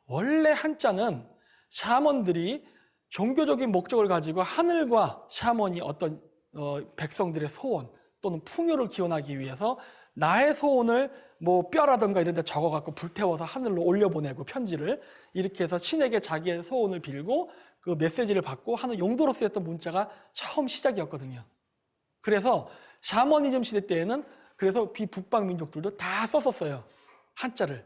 원래 한자는 샤먼들이 종교적인 목적을 가지고 하늘과 샤먼이 어떤 백성들의 소원 또는 풍요를 기원하기 위해서 나의 소원을 뭐 뼈라든가 이런 데 적어갖고 불태워서 하늘로 올려보내고 편지를 이렇게 해서 신에게 자기의 소원을 빌고 그 메시지를 받고 하는 용도로 쓰였던 문자가 처음 시작이었거든요. 그래서 샤머니즘 시대 때에는 그래서 비북방 민족들도 다 썼었어요. 한자를.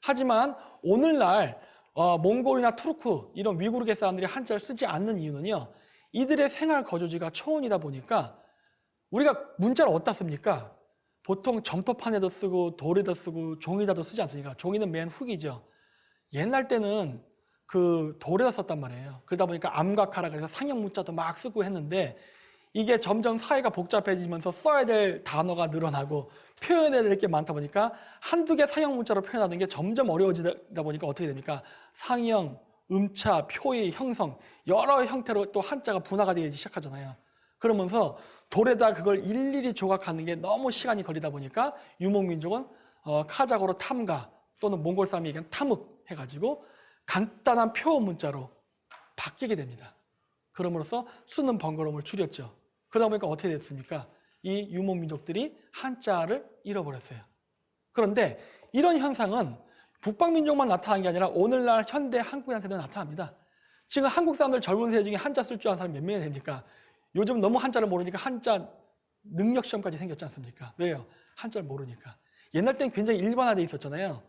하지만 오늘날 몽골이나 투르크 이런 위구르계 사람들이 한자를 쓰지 않는 이유는요. 이들의 생활 거주지가 초원이다 보니까 우리가 문자를 어디다 씁니까? 보통 점토판에도 쓰고 돌에도 쓰고 종이다도 쓰지 않습니까? 종이는 맨 후기죠. 옛날 때는 그 돌에다 썼단 말이에요. 그러다 보니까 암각하라 그래서 상형 문자도 막 쓰고 했는데 이게 점점 사회가 복잡해지면서 써야 될 단어가 늘어나고 표현해야 될 게 많다 보니까 한두 개 상형 문자로 표현하는 게 점점 어려워지다 보니까 어떻게 됩니까? 상형, 음차, 표의, 형성 여러 형태로 또 한자가 분화가 되기 시작하잖아요. 그러면서 돌에다 그걸 일일이 조각하는 게 너무 시간이 걸리다 보니까 유목민족은 카자흐로 탐가 또는 몽골 사람이 얘기한 탐흑 해가지고 간단한 표 문자로 바뀌게 됩니다. 그럼으로써 쓰는 번거로움을 줄였죠. 그러다 보니까 어떻게 됐습니까? 이 유목민족들이 한자를 잃어버렸어요. 그런데 이런 현상은 북방민족만 나타난 게 아니라 오늘날 현대 한국인한테도 나타납니다. 지금 한국 사람들 젊은 세대 중에 한자 쓸 줄 아는 사람이 몇 명이 됩니까? 요즘 너무 한자를 모르니까 한자 능력 시험까지 생겼지 않습니까? 왜요? 한자를 모르니까. 옛날 땐 굉장히 일반화되어 있었잖아요.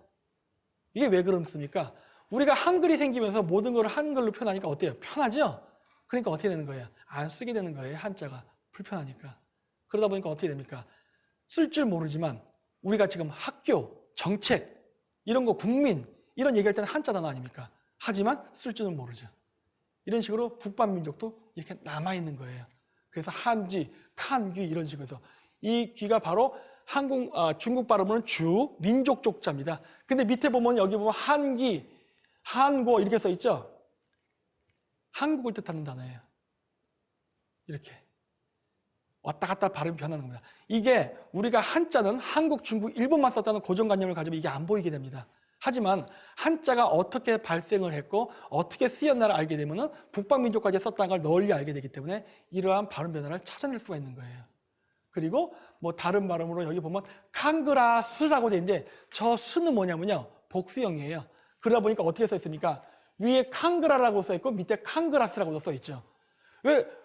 이게 왜 그렇습니까? 우리가 한글이 생기면서 모든 걸 한글로 표현하니까 어때요? 편하죠? 그러니까 어떻게 되는 거예요? 안 쓰게 되는 거예요. 한자가 불편하니까. 그러다 보니까 어떻게 됩니까? 쓸 줄 모르지만 우리가 지금 학교, 정책, 이런 거 국민 이런 얘기할 때는 한자 단어 아닙니까? 하지만 쓸 줄은 모르죠. 이런 식으로 북방민족도 이렇게 남아있는 거예요. 그래서 한지, 칸귀 이런 식으로 해서 이 귀가 바로 중국 발음으로는 주, 민족 족자입니다. 근데 밑에 보면 여기 보면 한기, 한고 이렇게 써 있죠? 한국을 뜻하는 단어예요. 이렇게. 왔다 갔다 발음이 변하는 겁니다. 이게 우리가 한자는 한국, 중국, 일본만 썼다는 고정관념을 가지면 이게 안 보이게 됩니다. 하지만 한자가 어떻게 발생을 했고 어떻게 쓰였나를 알게 되면 북방민족까지 썼다는 걸 널리 알게 되기 때문에 이러한 발음 변화를 찾아낼 수가 있는 거예요. 그리고 뭐 다른 발음으로 여기 보면 칸그라스라고 되어 있는데 저 스는 뭐냐면요. 복수형이에요. 그러다 보니까 어떻게 써 있습니까? 위에 칸그라라고 써 있고 밑에 칸그라스라고 써 있죠.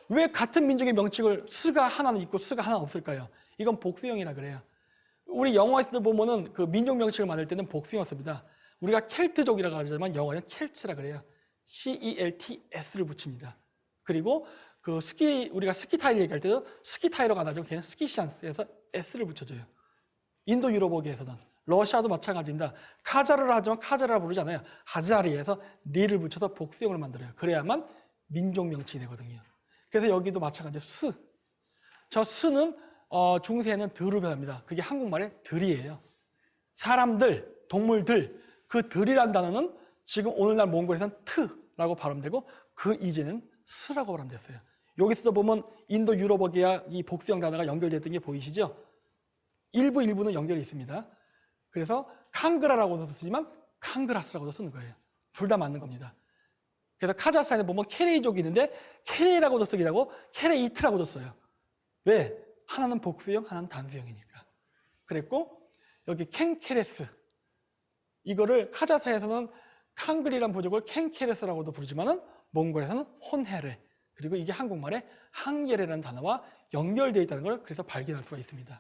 왜 같은 민족의 명칭을 스가 하나는 있고 스가 하나는 없을까요? 이건 복수형이라 그래요. 우리 영어에서도 보면은 그 민족 명칭을 만들 때는 복수형 씁니다. 우리가 켈트족이라고 하지만 영어는 켈츠라 그래요. CELTS를 붙입니다. 그리고 그 우리가 스키 타일 얘기할 때도 스키 타이러가 안 하죠. 걔는 스키시안스에서 S를 붙여줘요. 인도 유럽어계에서는. 러시아도 마찬가지입니다. 카자르를 하지만 카자르라 부르잖아요. 하자리에서 리를 붙여서 복수형을 만들어요. 그래야만 민족 명칭이 되거든요. 그래서 여기도 마찬가지로 스. 저 스는 중세에는 들로 변합니다. 그게 한국말의 들이에요. 사람들, 동물들, 그 들이란 단어는 지금 오늘날 몽골에서는 트라고 발음되고 그 이제는 스라고 발음됐어요. 여기서도 보면 인도 유럽어계와 이 복수형 단어가 연결됐던 게 보이시죠? 일부는 연결이 있습니다. 그래서 칸그라라고도 쓰지만 칸그라스라고도 쓰는 거예요. 둘 다 맞는 겁니다. 그래서 카자흐스탄에 보면 케레이족이 있는데 케레이라고도 쓰기도 하고 케레이트라고도 써요. 왜? 하나는 복수형, 하나는 단수형이니까. 그랬고 여기 켄케레스 이거를 카자흐스탄에서는 칸글이란 부족을 켄케레스라고도 부르지만은 몽골에서는 혼헤레 그리고 이게 한국말에 항게레라는 단어와 연결되어 있다는 걸 그래서 발견할 수가 있습니다.